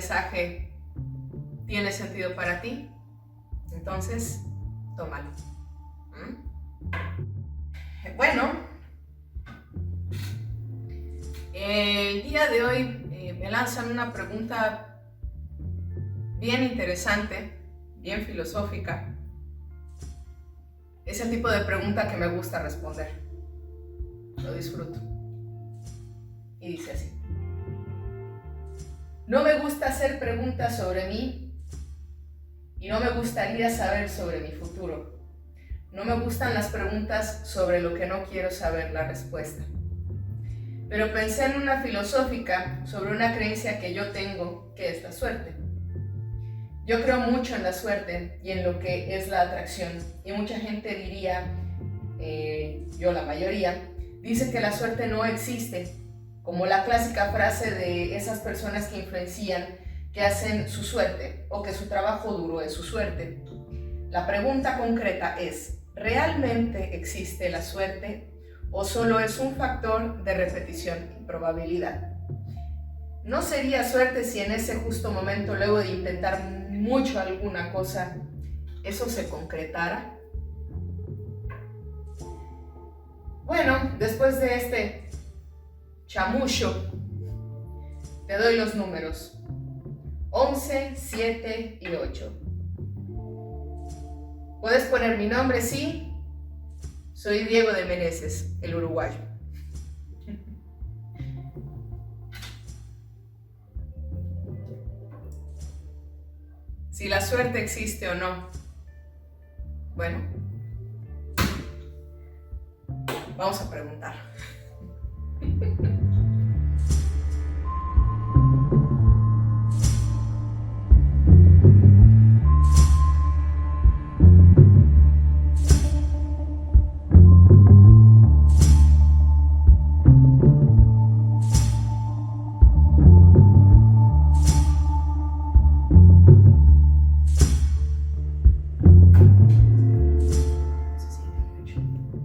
mensaje tiene sentido para ti, entonces tómalo. Bueno, el día de hoy me lanzan una pregunta bien interesante, bien filosófica. Es el tipo de pregunta que me gusta responder. Lo disfruto. Y dice así: no me gusta hacer preguntas sobre mí y no me gustaría saber sobre mi futuro. No me gustan las preguntas sobre lo que no quiero saber la respuesta. Pero pensé en una filosófica sobre una creencia que yo tengo, que es la suerte. Yo creo mucho en la suerte y en lo que es la atracción. Y mucha gente diría, yo la mayoría, dice que la suerte no existe, como la clásica frase de esas personas que influencian, que hacen su suerte o que su trabajo duro es su suerte. La pregunta concreta es, ¿realmente existe la suerte o solo es un factor de repetición y probabilidad? ¿No sería suerte si en ese justo momento, luego de intentar mucho alguna cosa, eso se concretara? Bueno, después de este chamullo, te doy los números: 11, 7 y 8. Puedes poner mi nombre, sí. Soy Diego de Meneses, el uruguayo. Si la suerte existe o no. Bueno, vamos a preguntar.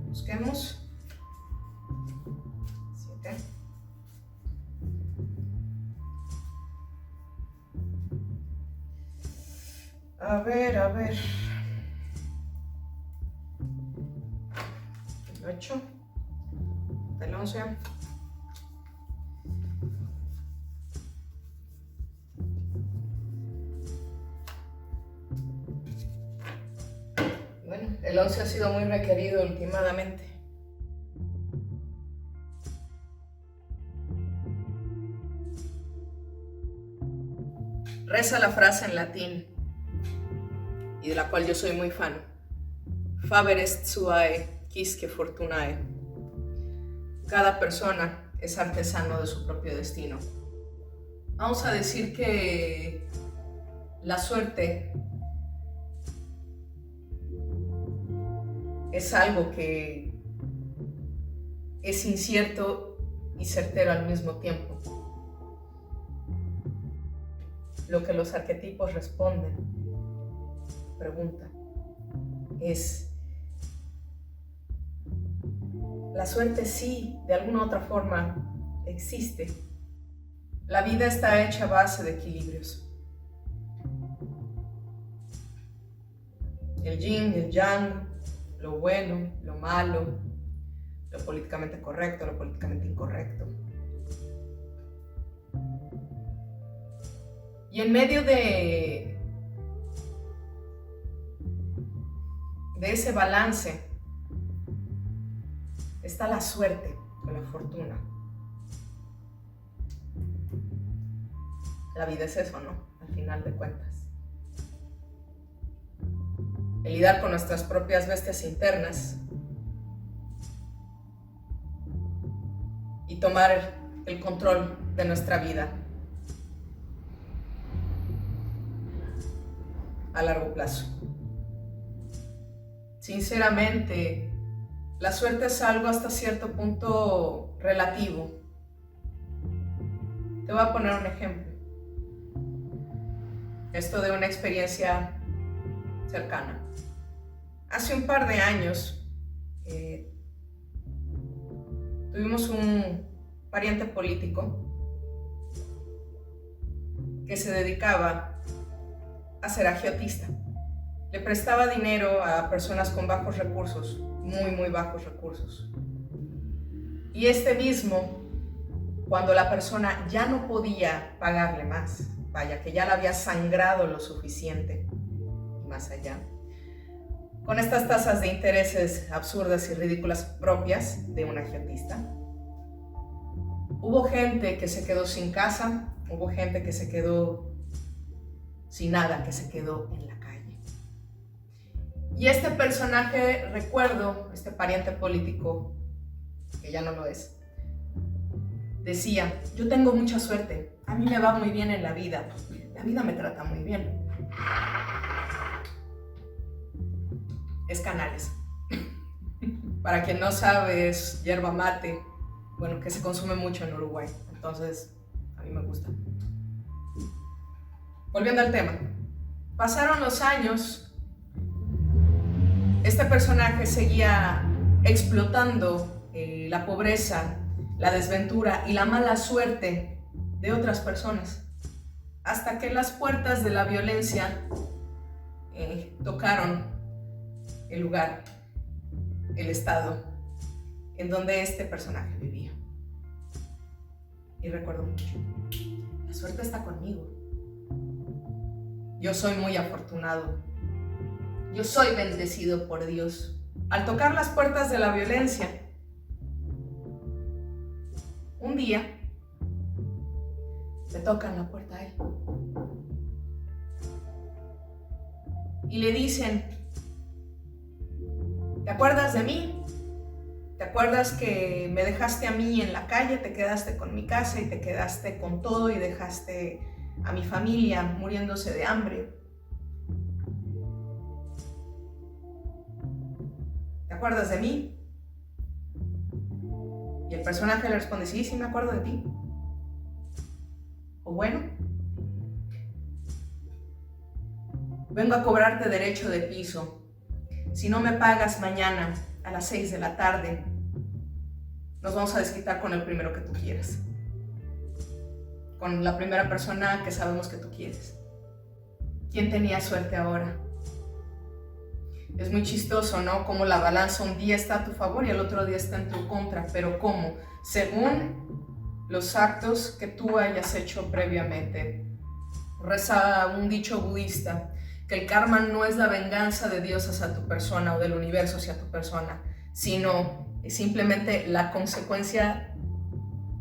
Busquemos. 7. A ver. 8. El 11. Bueno, el 11 ha sido muy requerido últimamente. Reza la frase en latín, y de la cual yo soy muy fan: Faber est suae, quisque fortunae. Cada persona es artesano de su propio destino. Vamos a decir que la suerte es algo que es incierto y certero al mismo tiempo. Lo que los arquetipos responden, pregunta, es: la suerte sí, de alguna otra forma, existe. La vida está hecha a base de equilibrios. El yin, el yang, lo bueno, lo malo, lo políticamente correcto, lo políticamente incorrecto. Y en medio de ese balance está la suerte o la fortuna. La vida es eso, ¿no? Al final de cuentas. El lidiar con nuestras propias bestias internas y tomar el control de nuestra vida a largo plazo. Sinceramente, la suerte es algo hasta cierto punto relativo. Te voy a poner un ejemplo. Esto de una experiencia cercana. Hace un par de años tuvimos un pariente político que se dedicaba a ser agiotista. Le prestaba dinero a personas con bajos recursos, muy bajos recursos. Y este mismo, cuando la persona ya no podía pagarle más, vaya, que ya la había sangrado lo suficiente y más allá, con estas tasas de intereses absurdas y ridículas propias de un agiotista, hubo gente que se quedó sin casa, hubo gente que se quedó sin nada, que se quedó en la calle. Y este personaje, recuerdo, este pariente político, que ya no lo es, decía: yo tengo mucha suerte, a mí me va muy bien en la vida me trata muy bien. Es Canales. Para quien no sabe, es yerba mate, bueno, que se consume mucho en Uruguay, entonces a mí me gusta. Volviendo al tema, pasaron los años, este personaje seguía explotando la pobreza, la desventura y la mala suerte de otras personas, hasta que las puertas de la violencia tocaron el lugar, el estado en donde este personaje vivía. Y recuerdo mucho, la suerte está conmigo. Yo soy muy afortunado. Yo soy bendecido por Dios. Al tocar las puertas de la violencia, un día le tocan la puerta a él y le dicen: ¿te acuerdas de mí? ¿Te acuerdas que me dejaste a mí en la calle, te quedaste con mi casa y te quedaste con todo y dejaste a mi familia muriéndose de hambre? ¿Te acuerdas de mí? Y el personaje le responde: sí, sí me acuerdo de ti. O bueno, vengo a cobrarte derecho de piso. Si no me pagas mañana a las 6 de la tarde, nos vamos a desquitar con el primero que tú quieras. Con la primera persona que sabemos que tú quieres. ¿Quién tenía suerte ahora? Es muy chistoso, ¿no? Como la balanza un día está a tu favor y el otro día está en tu contra. Pero ¿cómo? Según los actos que tú hayas hecho previamente. Reza un dicho budista, que el karma no es la venganza de Dios hacia tu persona o del universo hacia tu persona, sino simplemente la consecuencia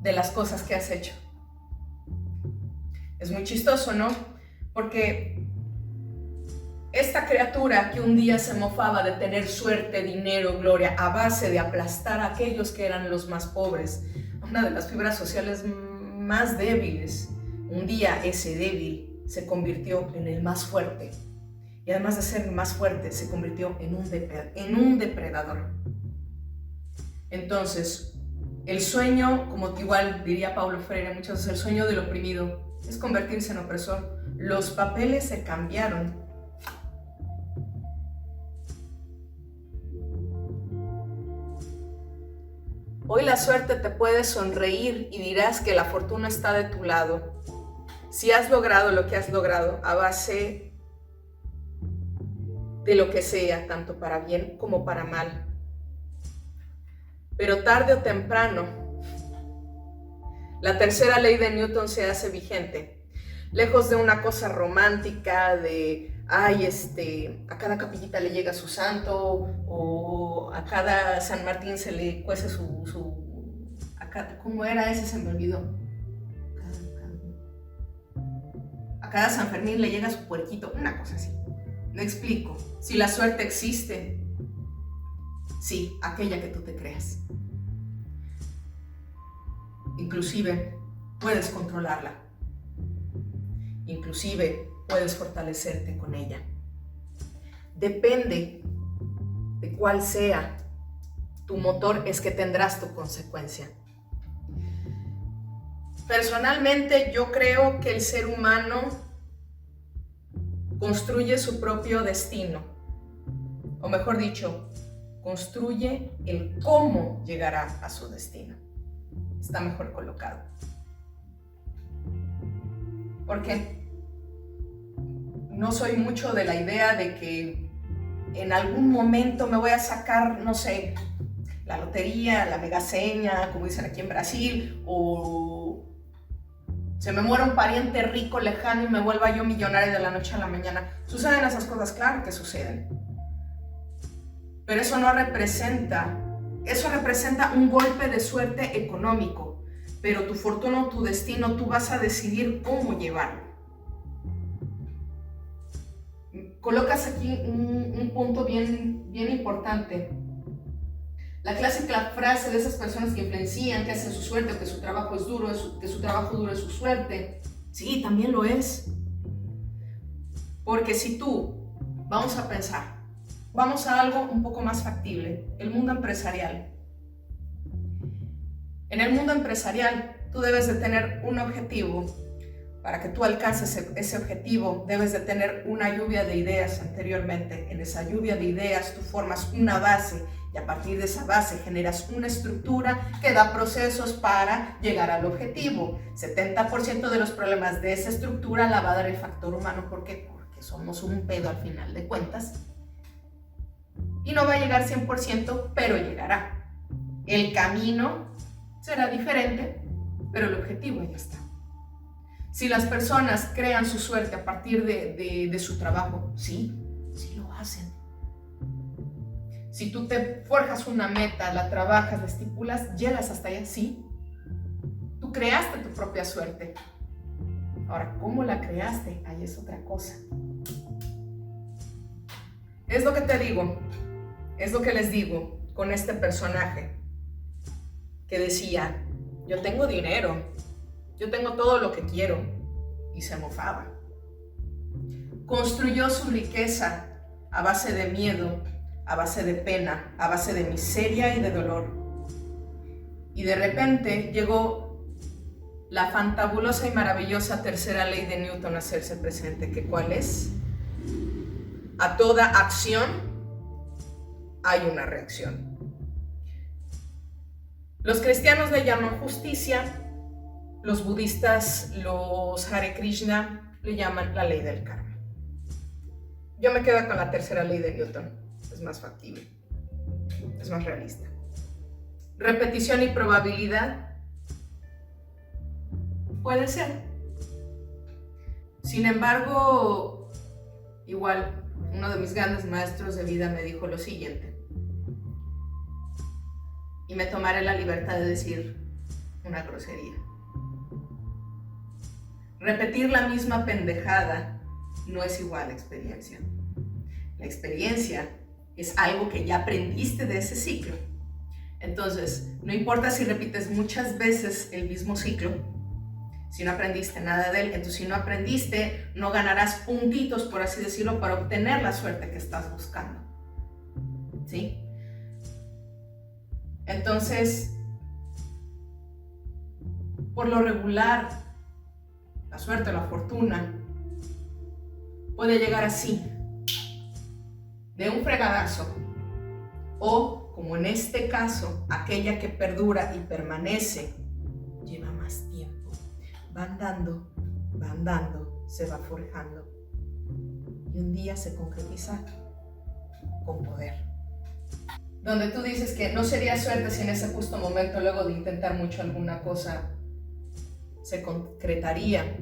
de las cosas que has hecho. Es muy chistoso, ¿no? Porque esta criatura que un día se mofaba de tener suerte, dinero, gloria, a base de aplastar a aquellos que eran los más pobres, una de las fibras sociales más débiles, un día ese débil se convirtió en el más fuerte. Y además de ser más fuerte, se convirtió en un depredador. Entonces, el sueño, como igual diría Paulo Freire muchas veces, el sueño del oprimido es convertirse en opresor. Los papeles se cambiaron. Hoy la suerte te puede sonreír y dirás que la fortuna está de tu lado. Si has logrado lo que has logrado a base de lo que sea, tanto para bien como para mal. Pero tarde o temprano, la tercera ley de Newton se hace vigente. Lejos de una cosa romántica de, a cada capillita le llega su santo, o a cada San Martín se le cuece ¿cómo era ese? Se me olvidó. A cada San Fermín le llega su puerquito, una cosa así. Me explico. Si la suerte existe, sí, aquella que tú te creas. Inclusive puedes controlarla. Inclusive puedes fortalecerte con ella. Depende de cuál sea tu motor, es que tendrás tu consecuencia. Personalmente, yo creo que el ser humano construye su propio destino, o mejor dicho, construye el cómo llegará a su destino. Está mejor colocado. Porque no soy mucho de la idea de que en algún momento me voy a sacar, no sé, la lotería, la megaseña, como dicen aquí en Brasil, o se me muera un pariente rico lejano y me vuelva yo millonaria de la noche a la mañana. ¿Suceden esas cosas? Claro que suceden. Pero eso no representa, eso representa un golpe de suerte económico. Pero tu fortuna o tu destino, tú vas a decidir cómo llevarlo. Colocas aquí un punto bien importante. La clásica frase de esas personas que influencian, que hacen su suerte, o que su trabajo es duro, que su trabajo duro es su suerte. Sí, también lo es. Porque si tú, vamos a pensar, vamos a algo un poco más factible, el mundo empresarial. En el mundo empresarial, tú debes de tener un objetivo. Para que tú alcances ese objetivo, debes de tener una lluvia de ideas anteriormente. En esa lluvia de ideas, tú formas una base y a partir de esa base generas una estructura que da procesos para llegar al objetivo. 70% de los problemas de esa estructura la va a dar el factor humano. ¿Por qué? Porque somos un pedo al final de cuentas. Y no va a llegar 100%, pero llegará. El camino será diferente, pero el objetivo ya está. Si las personas crean su suerte a partir de su trabajo, sí lo hacen. Si tú te forjas una meta, la trabajas, la estipulas, llegas hasta allá, sí. Tú creaste tu propia suerte. Ahora, ¿cómo la creaste? Ahí es otra cosa. Es lo que te digo, es lo que les digo con este personaje que decía, yo tengo dinero, yo tengo todo lo que quiero, y se mofaba. Construyó su riqueza a base de miedo, a base de pena, a base de miseria y de dolor. Y de repente llegó la fantabulosa y maravillosa tercera ley de Newton a hacerse presente, que ¿cuál es? A toda acción hay una reacción. Los cristianos le llaman justicia. Los budistas, los Hare Krishna, le llaman la ley del karma. Yo me quedo con la tercera ley de Newton. Es más factible, es más realista. Repetición y probabilidad. Puede ser. Sin embargo, igual, uno de mis grandes maestros de vida me dijo lo siguiente. Y me tomaré la libertad de decir una grosería. Repetir la misma pendejada no es igual a experiencia. La experiencia es algo que ya aprendiste de ese ciclo. Entonces, no importa si repites muchas veces el mismo ciclo, si no aprendiste nada de él, entonces si no aprendiste, no ganarás puntitos, por así decirlo, para obtener la suerte que estás buscando. ¿Sí? Entonces, por lo regular, la suerte, la fortuna, puede llegar así, de un fregadazo, o, como en este caso, aquella que perdura y permanece, lleva más tiempo. Va andando, se va forjando, y un día se concretiza con poder. Donde tú dices que no sería suerte si en ese justo momento, luego de intentar mucho alguna cosa, se concretaría.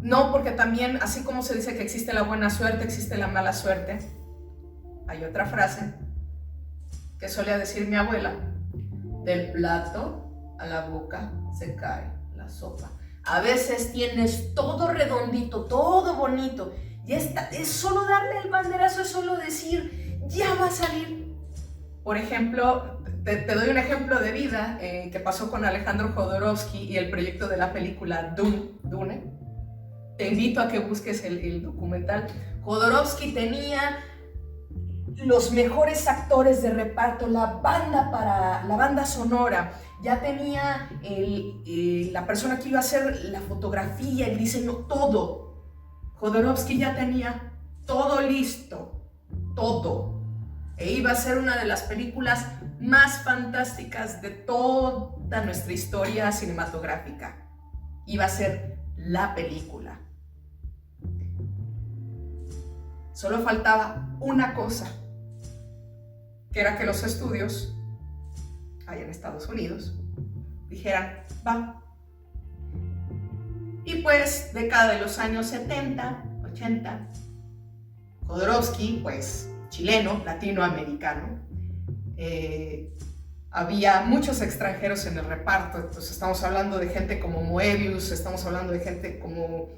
No, porque también, así como se dice que existe la buena suerte, existe la mala suerte. Hay otra frase que solía decir mi abuela: del plato a la boca se cae la sopa. A veces tienes todo redondito, todo bonito, y es solo darle el banderazo, es solo decir, ya va a salir. Por ejemplo, te doy un ejemplo de vida que pasó con Alejandro Jodorowsky y el proyecto de la película Dune. Te invito a que busques el documental. Jodorowsky tenía los mejores actores de reparto, la banda sonora, ya tenía la persona que iba a hacer la fotografía, el diseño, todo. Jodorowsky ya tenía todo listo, todo. E iba a ser una de las películas más fantásticas de toda nuestra historia cinematográfica. iba a ser la película. Solo faltaba una cosa, que era que los estudios, allá en Estados Unidos, dijeran, va. Y pues, década de los años 70, 80, Jodorowsky, pues, chileno, latinoamericano, había muchos extranjeros en el reparto, entonces estamos hablando de gente como Moebius, estamos hablando de gente como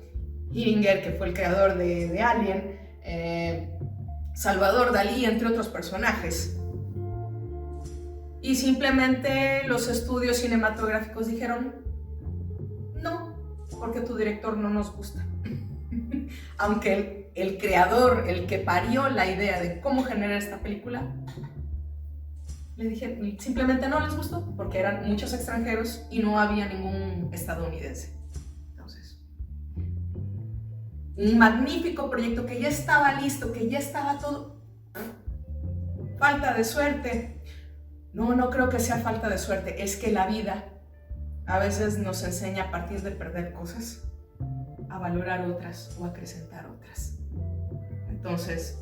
Hiringer, que fue el creador de Alien, Salvador Dalí, entre otros personajes. Y simplemente los estudios cinematográficos dijeron, no, porque tu director no nos gusta. Aunque el creador, el que parió la idea de cómo generar esta película, le dije, simplemente no les gustó, porque eran muchos extranjeros y no había ningún estadounidense. Entonces, un magnífico proyecto que ya estaba listo, que ya estaba todo. Falta de suerte. No creo que sea falta de suerte, es que la vida a veces nos enseña a partir de perder cosas, a valorar otras o a acrecentar otras. Entonces,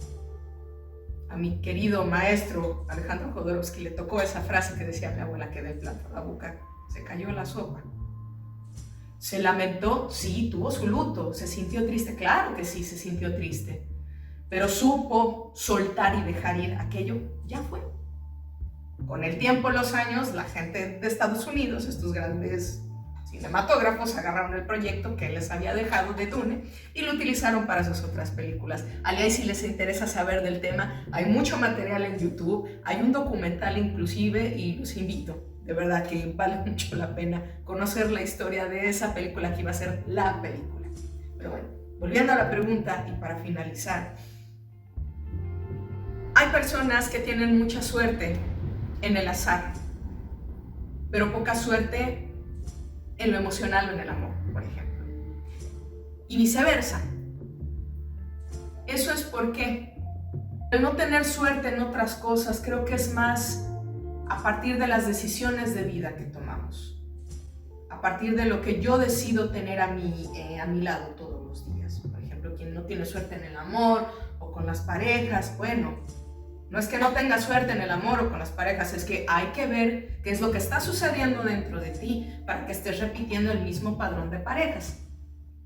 a mi querido maestro Alejandro Jodorowsky le tocó esa frase que decía mi abuela, que del plato a la boca se cayó la sopa. ¿Se lamentó? Sí, tuvo su luto. ¿Se sintió triste? Claro que sí, se sintió triste. Pero supo soltar y dejar ir aquello, ya fue. Con el tiempo, los años, la gente de Estados Unidos, estos grandes cinematógrafos, agarraron el proyecto que les había dejado de Dune y lo utilizaron para sus otras películas. Ahí, si les interesa saber del tema, hay mucho material en YouTube, hay un documental inclusive, y los invito, de verdad que vale mucho la pena conocer la historia de esa película que iba a ser la película. Pero bueno, volviendo a la pregunta y para finalizar, hay personas que tienen mucha suerte en el azar, pero poca suerte en lo emocional o en el amor, por ejemplo. Y viceversa. Eso es porque el no tener suerte en otras cosas creo que es más a partir de las decisiones de vida que tomamos, a partir de lo que yo decido tener a mi lado todos los días. Por ejemplo, quien no tiene suerte en el amor o con las parejas, bueno, no es que no tengas suerte en el amor o con las parejas, es que hay que ver qué es lo que está sucediendo dentro de ti para que estés repitiendo el mismo padrón de parejas,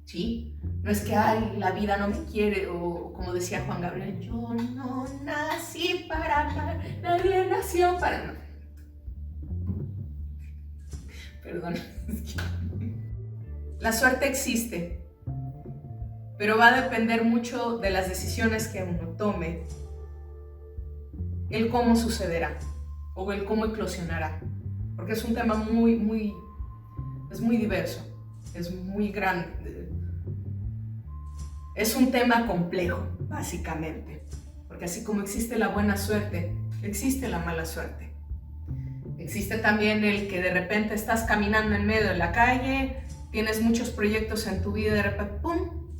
¿sí? No es que, ay, la vida no me quiere, o como decía Juan Gabriel, yo no nací para amar, nadie nació para... No. Perdón. La suerte existe, pero va a depender mucho de las decisiones que uno tome, el cómo sucederá o el cómo eclosionará, porque es un tema muy diverso, es muy grande, es un tema complejo, básicamente, porque así como existe la buena suerte, existe la mala suerte. Existe también el que de repente estás caminando en medio de la calle, tienes muchos proyectos en tu vida y de repente, ¡pum!,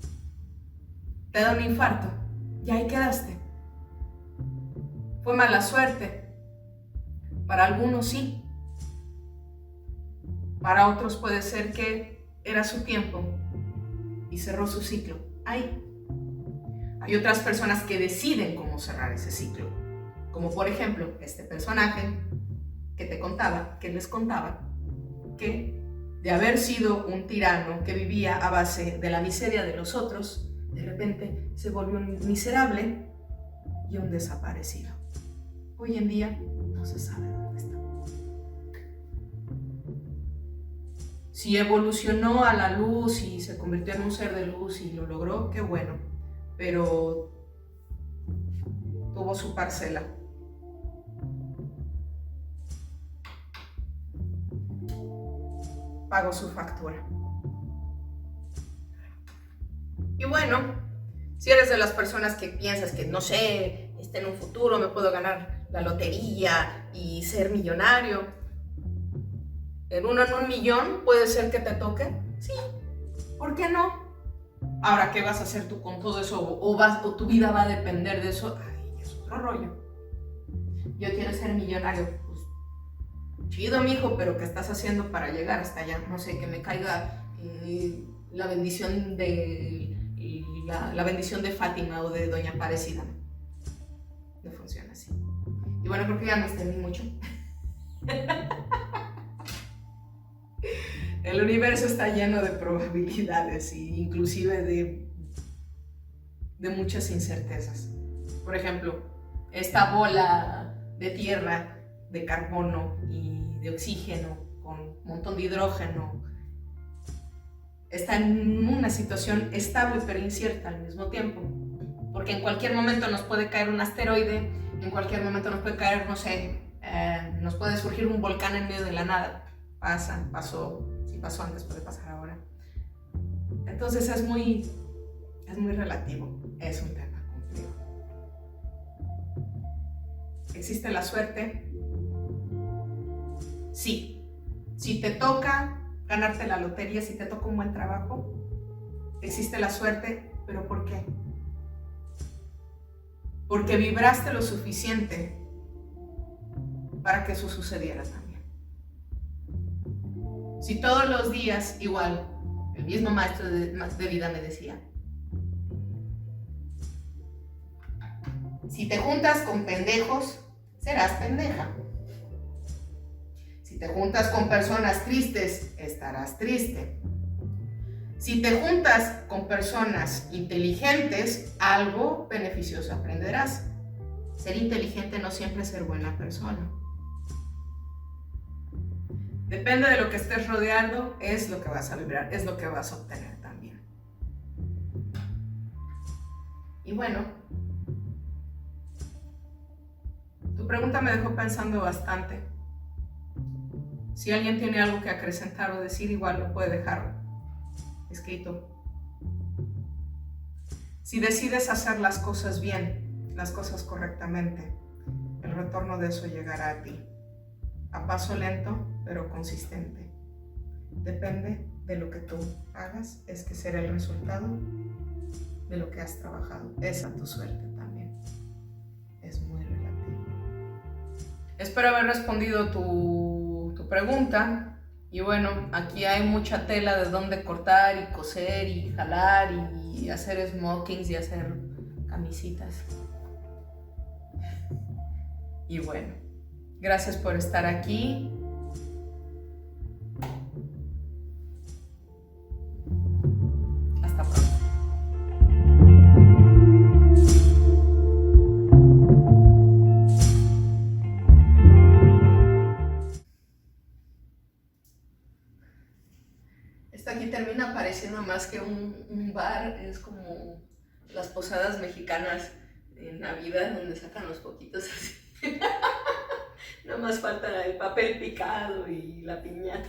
te da un infarto y ahí quedaste. Fue mala suerte. Para algunos sí. Para otros puede ser que era su tiempo y cerró su ciclo. Ahí. Hay otras personas que deciden cómo cerrar ese ciclo. Como por ejemplo, este personaje que les contaba, que de haber sido un tirano que vivía a base de la miseria de los otros, de repente se volvió un miserable y un desaparecido. Hoy en día no se sabe dónde está. Si evolucionó a la luz y se convirtió en un ser de luz y lo logró, qué bueno, pero tuvo su parcela. Pagó su factura. Y bueno, si eres de las personas que piensas que, no sé, en un futuro me puedo ganar la lotería y ser millonario, en un millón puede ser que te toque, sí, ¿por qué no? Ahora, ¿qué vas a hacer tú con todo eso? ¿O tu vida va a depender de eso? Ay, es otro rollo. Yo quiero ser millonario, pues chido, mijo, pero ¿qué estás haciendo para llegar hasta allá? No sé, que me caiga la bendición la bendición de Fátima o de Doña Aparecida. No funciona así. Y bueno, creo que ya me extendí mucho. El universo está lleno de probabilidades e inclusive de muchas incertezas. Por ejemplo, esta bola de tierra, de carbono y de oxígeno con un montón de hidrógeno está en una situación estable pero incierta al mismo tiempo, porque en cualquier momento nos puede caer un asteroide, en cualquier momento nos puede caer, no sé, nos puede surgir un volcán en medio de la nada. Pasó, si pasó antes puede pasar ahora. Entonces es muy relativo, es un tema complejo. ¿Existe la suerte? Sí. Si te toca ganarte la lotería, si te toca un buen trabajo, existe la suerte, ¿pero por qué? Porque vibraste lo suficiente para que eso sucediera también. Si todos los días, igual, el mismo maestro de vida me decía, si te juntas con pendejos, serás pendeja. Si te juntas con personas tristes, estarás triste. Si te juntas con personas inteligentes, algo beneficioso aprenderás. Ser inteligente no siempre es ser buena persona. Depende de lo que estés rodeando, es lo que vas a vibrar, es lo que vas a obtener también. Y bueno, tu pregunta me dejó pensando bastante. Si alguien tiene algo que acrecentar o decir, igual lo puede dejar escrito. Si decides hacer las cosas bien, las cosas correctamente, el retorno de eso llegará a ti. A paso lento, pero consistente. Depende de lo que tú hagas, es que será el resultado de lo que has trabajado. Esa tu suerte también. Es muy relativo. Espero haber respondido tu pregunta. Y bueno, aquí hay mucha tela de dónde cortar y coser y jalar y hacer smokings y hacer camisitas. Y bueno, gracias por estar aquí. Hasta pronto. Esto aquí termina pareciendo más que un bar, es como las posadas mexicanas en Navidad donde sacan los poquitos así. Nada más falta el papel picado y la piñata.